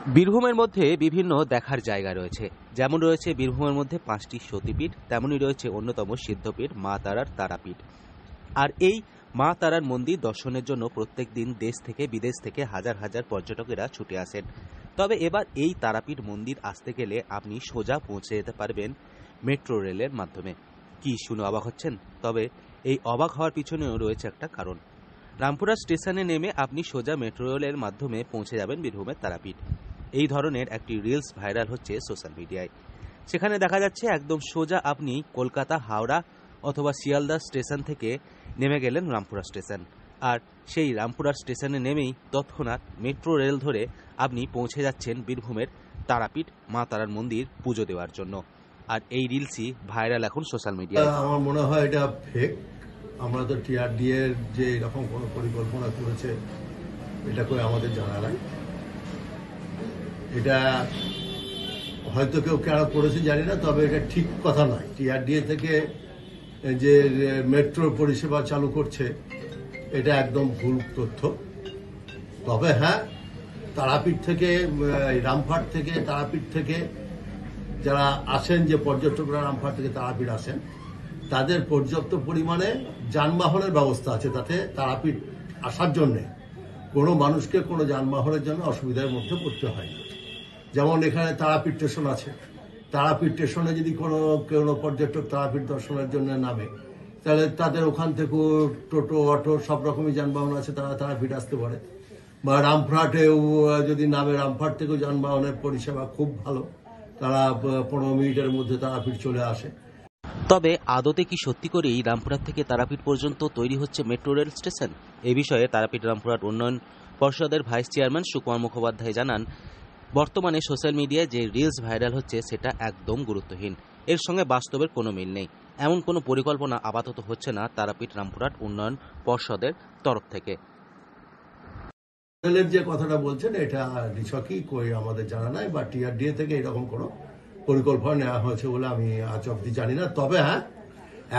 বীরভূমের মধ্যে বিভিন্ন দেখার জায়গা রয়েছে। যেমন রয়েছে বীরভূমের মধ্যে 5টি সতীপীঠ, তেমনই রয়েছে অন্যতম সিদ্ধপীঠ মা তারার তারাপীঠ। আর এই মা তারার মন্দির দর্শনের জন্য প্রত্যেক দিন দেশ থেকে বিদেশ থেকে হাজার হাজার পর্যটকেরা ছুটে আসেন। তবে এবার এই তারাপীঠ মন্দির আসতে গেলে আপনি সোজা পৌঁছে যেতে পারবেন মেট্রো রেলের মাধ্যমে। কি শুনে অবাক হচ্ছেন? তবে এই অবাক হওয়ার পিছনেও রয়েছে একটা কারণ। রামপুরা স্টেশনে নেমে আপনি সোজা মেট্রো রেলের মাধ্যমে পৌঁছে যাবেন বীরভূমের তারাপীঠ। এই ধরনের একটি রিলস ভাইরাল হচ্ছে সোশ্যাল মিডিয়ায়। সেখানে দেখা যাচ্ছে একদম সোজা আপনি কলকাতা, হাওড়া অথবা শিয়ালদা স্টেশন থেকে নেমে গেলেন রামপুরা স্টেশন, আর সেই রামপুরা স্টেশনে নেমেই তৎক্ষণাৎ মেট্রো রেল ধরে আপনি পৌঁছে যাচ্ছেন বীরভূমের তারাপীঠ মা তারার মন্দির পুজো দেওয়ার জন্য। আর এই রিলসই ভাইরাল এখন সোশ্যাল মিডিয়ায়। আমার মনে হয় এটা ফেক। আমরা তো টিআরডিএ এর যে এরকম কোনো পরিকল্পনা করেছে এটা করে আমাদের জানা নাই। এটা হয়তো কেউ কেন করেছে জানি না, তবে এটা ঠিক কথা নয়। টিআরডিএ থেকে যে মেট্রো পরিষেবা চালু করছে এটা একদম ভুল তথ্য। তবে হ্যাঁ, তারাপীঠ থেকে, রামপুরহাট থেকে, তারাপীঠ থেকে যারা আসেন, যে পর্যটকরা রামপুরহাট থেকে তারাপীঠ আসেন, তাদের পর্যাপ্ত পরিমাণে যানবাহনের ব্যবস্থা আছে। তাতে তারাপীঠ আসার জন্যে কোনো মানুষকে কোনো যানবাহনের জন্য অসুবিধার মধ্যে পড়তে হয় না। যেমন এখানে তারাপীঠ স্টেশন আছে, তারাপীঠ স্টেশনে যদি কোনো পর্যটক তারাপীঠ দর্শনের জন্য নামে, তাহলে তাদের ওখান থেকেও টোটো, অটো সব রকমই যানবাহন আছে, তারা তারাপীঠ আসতে পারে। বা রামপুরহাটেও যদি নামে, রামপুরহাট থেকেও যানবাহনের পরিষেবা খুব ভালো, তারা 15 মিনিটের মধ্যে তারাপীঠ চলে আসে। তবে আদতে কি সত্যি করেই রামপুরহাট থেকে তারাপীঠ পর্যন্ত তৈরি হচ্ছে মেট্রো রেল স্টেশন? এ বিষয়ে তারাপীঠ রামপুরহাট উন্নয়ন পর্ষদের ভাইস চেয়ারম্যান সুকুমার মুখোপাধ্যায় জানান, বর্তমানে সোশ্যাল মিডিয়ায় যে রিলস ভাইরাল হচ্ছে সেটা একদম গুরুত্বহীন। এর সঙ্গে বাস্তবের কোনো মিল নেই। এমন কোনো পরিকল্পনা আপাতত হচ্ছে না তারাপীঠ রামপুরহাট উন্নয়ন পর্ষদের তরফ থেকে। রেলের যে কথাটা বলছেন এটা নিছকই আমাদের জানা নাই, বা টিআরডিএ থেকে এরকম কোনো পরিকল্পনা নেওয়া হয়েছে বলে আমি আজ অব্দি জানি না। তবে হ্যাঁ,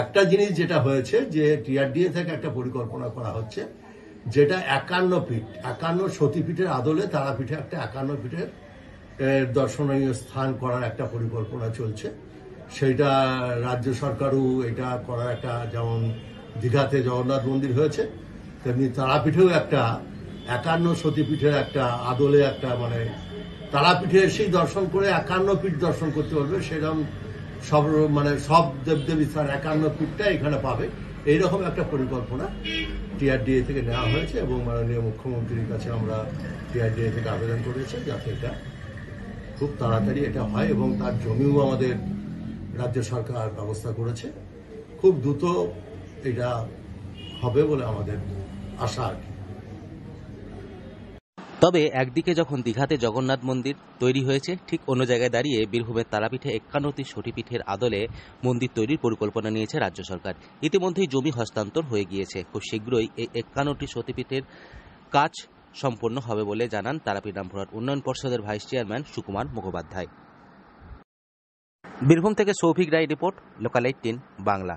একটা জিনিস যেটা হয়েছে, যে টিআরডিএ থেকে একটা পরিকল্পনা করা হচ্ছে, যেটা 51 সতীপীঠের আদলে তারাপীঠে একটা 51 পীঠের দর্শনীয় স্থান করার একটা পরিকল্পনা চলছে। সেইটা রাজ্য সরকারও এটা করার একটা, যেমন দীঘাতে জগন্নাথ মন্দির হয়েছে, তেমনি তারাপীঠেও একটা 51 সতীপীঠের একটা আদলে একটা, মানে তারাপীঠে এসেই দর্শন করে 51 পীঠ দর্শন করতে পারবে, সেরকম সব দেবদেবী স্থান 51 পীঠটা এখানে পাবে। এইরকম একটা পরিকল্পনা টিআরডিএ থেকে নেওয়া হয়েছে, এবং মাননীয় মুখ্যমন্ত্রীর কাছে আমরা টিআরডিএ থেকে আবেদন করেছি যাতে এটা খুব তাড়াতাড়ি এটা হয়, এবং তার জমিও আমাদের রাজ্য সরকার ব্যবস্থা করেছে। খুব দ্রুত এটা হবে বলে আমাদের আশা আর কি। তবে একদিকে যখন দীঘাতে জগন্নাথ মন্দির তৈরি হয়েছে, ঠিক অন্য জায়গায় দাঁড়িয়ে বীরভূমের তারাপীঠে 51টি সতীপীঠের আদলে মন্দির তৈরির পরিকল্পনা নিয়েছে রাজ্য সরকার। ইতিমধ্যেই জমি হস্তান্তর হয়ে গিয়েছে। খুব শীঘ্রই এই 51টি সতীপীঠের কাজ সম্পন্ন হবে বলে জানান তারাপীঠ রামপুরহাট উন্নয়ন পর্ষদের ভাইস চেয়ারম্যান সুকুমার মুখোপাধ্যায়। বীরভূম থেকে সৌভিক রায় রিপোর্ট, লোকাল 18 বাংলা।